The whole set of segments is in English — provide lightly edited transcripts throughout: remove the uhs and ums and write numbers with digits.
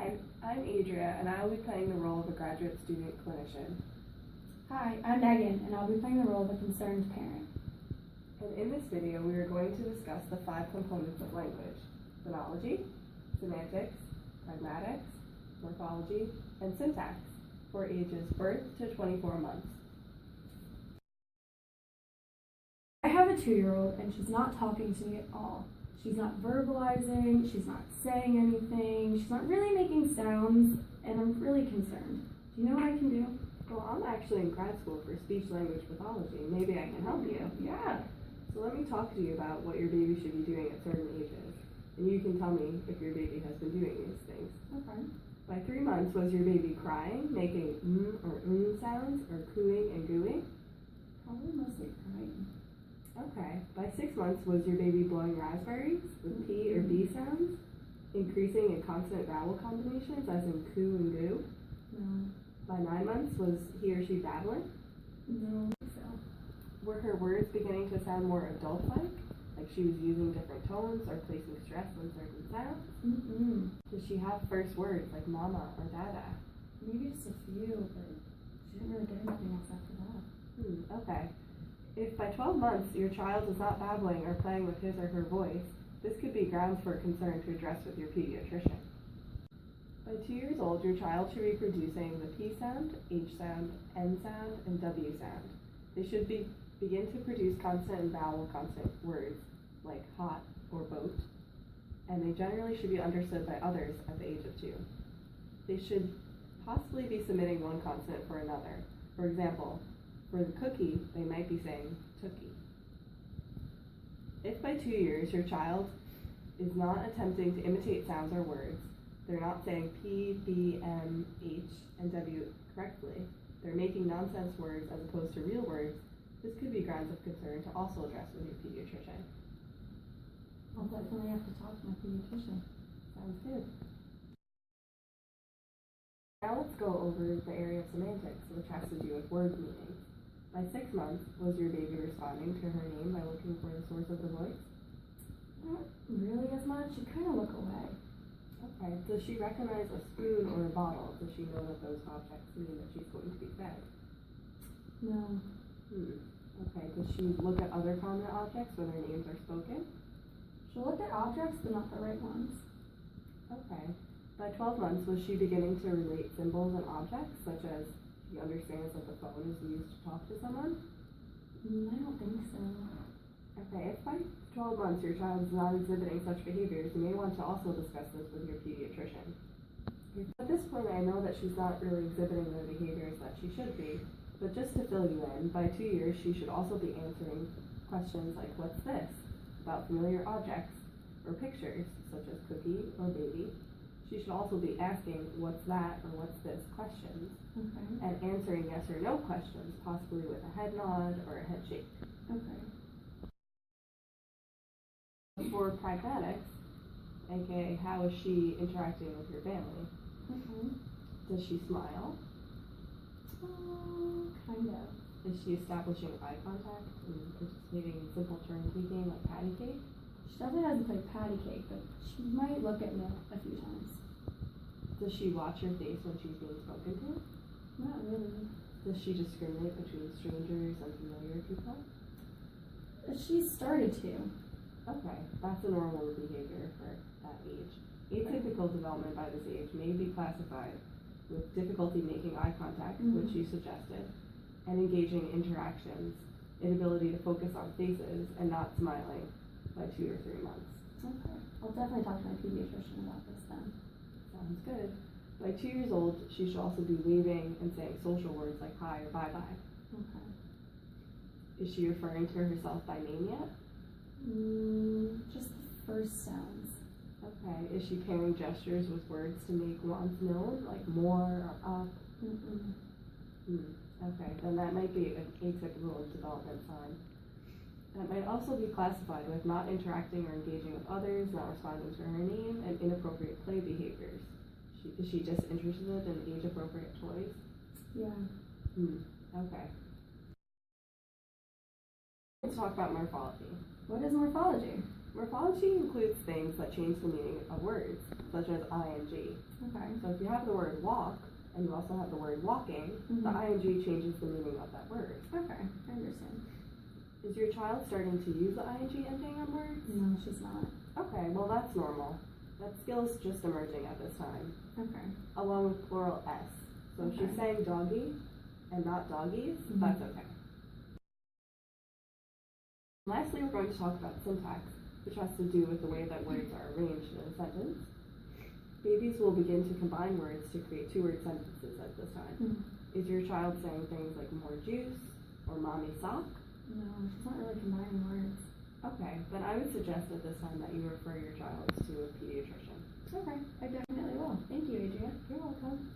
Hi, I'm Adria, and I will be playing the role of a graduate student clinician. Hi, I'm Megan, and I'll be playing the role of a concerned parent. And in this video, we are going to discuss the 5 components of language: phonology, semantics, pragmatics, morphology, and syntax for ages birth to 24 months. I have a 2-year-old, and she's not talking to me at all. She's not verbalizing, she's not saying anything, she's not really making sounds, and I'm really concerned. Do you know what I can do? Well, I'm actually in grad school for speech-language pathology. Maybe I can help you. Yeah. So let me talk to you about what your baby should be doing at certain ages. And you can tell me if your baby has been doing these things. Okay. By 3 months, was your baby crying, making or sounds, or cooing and gooing? Probably mostly crying. Okay. By 6 months, was your baby blowing raspberries with P or B sounds, increasing in consonant vowel combinations, as in coo and goo? No. By 9 months, was he or she babbling? No. So. Were her words beginning to sound more adult-like she was using different tones or placing stress on certain sounds? Does she have first words like mama or dada? Maybe just a few, but she didn't really get anything else after that. Okay. If by 12 months your child is not babbling or playing with his or her voice, this could be grounds for concern to address with your pediatrician. By 2 years old, your child should be producing the P sound, H sound, N sound, and W sound. They should begin to produce consonant and vowel consonant words like hot or boat, and they generally should be understood by others at the age of 2. They should possibly be submitting one consonant for another. For example, for the cookie, they might be saying tookie. If by 2 years your child is not attempting to imitate sounds or words, they're not saying P, B, M, H, and W correctly, they're making nonsense words as opposed to real words, this could be grounds of concern to also address with your pediatrician. I'll definitely have to talk to my pediatrician. Sounds good. Now let's go over the area of semantics, which has to do with word meanings. By 6 months, was your baby responding to her name by looking for the source of the voice? Not really as much. She kind of look away. Okay. Does she recognize a spoon or a bottle? Does she know that those objects mean that she's going to be fed? No. Okay. Does she look at other prominent objects when their names are spoken? She'll look at objects, but not the right ones. Okay. By 12 months, was she beginning to relate symbols and objects, such as she understands that the phone is used to talk to someone? I don't think so. Okay. If by 12 months your child is not exhibiting such behaviors, you may want to also discuss this with your pediatrician. At this point, I know that she's not really exhibiting the behaviors that she should be, but just to fill you in, by 2 years, she should also be answering questions like, what's this? About familiar objects or pictures, such as cookie or baby. She should also be asking, what's that or what's this questions, and answering yes or no questions, possibly with a head nod or a head shake. Okay. For pragmatics, aka how is she interacting with your family? Does she smile? Kind of. Is she establishing eye contact and participating in simple turn taking like patty cake? She definitely doesn't play patty cake, but she might look at me a few times. Does she watch her face when she's being spoken to? Not really. Does she discriminate between strangers and familiar people? She started to. Okay, that's a normal behavior for that age. Atypical development by this age may be classified with difficulty making eye contact, which you suggested, and engaging in interactions, inability to focus on faces, and not smiling by 2 or 3 months. Okay. I'll definitely talk to my pediatrician about this then. Sounds good. By 2 years old, she should also be waving and saying social words like hi or bye-bye. Okay. Is she referring to herself by name yet? Just the first sounds. Okay. Is she pairing gestures with words to make wants known, like more or up? Okay, then that might be an atypical development sign. That might also be classified with not interacting or engaging with others, not responding to her name, and inappropriate play behaviors. Is she just interested in age-appropriate toys? Yeah. Okay. Let's talk about morphology. What is morphology? Morphology includes things that change the meaning of words, such as ing. Okay. So if you have the word walk, and you also have the word walking, the ing changes the meaning of that word. Okay, I understand. Is your child starting to use the ing ending on words? No, she's not. Okay, well that's normal. That skill is just emerging at this time, Okay. along with plural s. So if she's Okay. saying doggy and not doggies, that's okay. Lastly, we're going to talk about syntax, which has to do with the way that words are arranged in a sentence. Babies will begin to combine words to create two-word sentences at this time. Is your child saying things like more juice or mommy sock? No, she's not really combining words. Okay, then I would suggest at this time that you refer your child to a pediatrician. Okay, I definitely will. Thank you, Adria. You're welcome.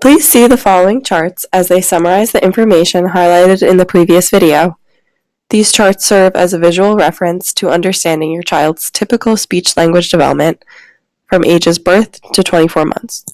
Please see the following charts as they summarize the information highlighted in the previous video. These charts serve as a visual reference to understanding your child's typical speech-language development from ages birth to 24 months.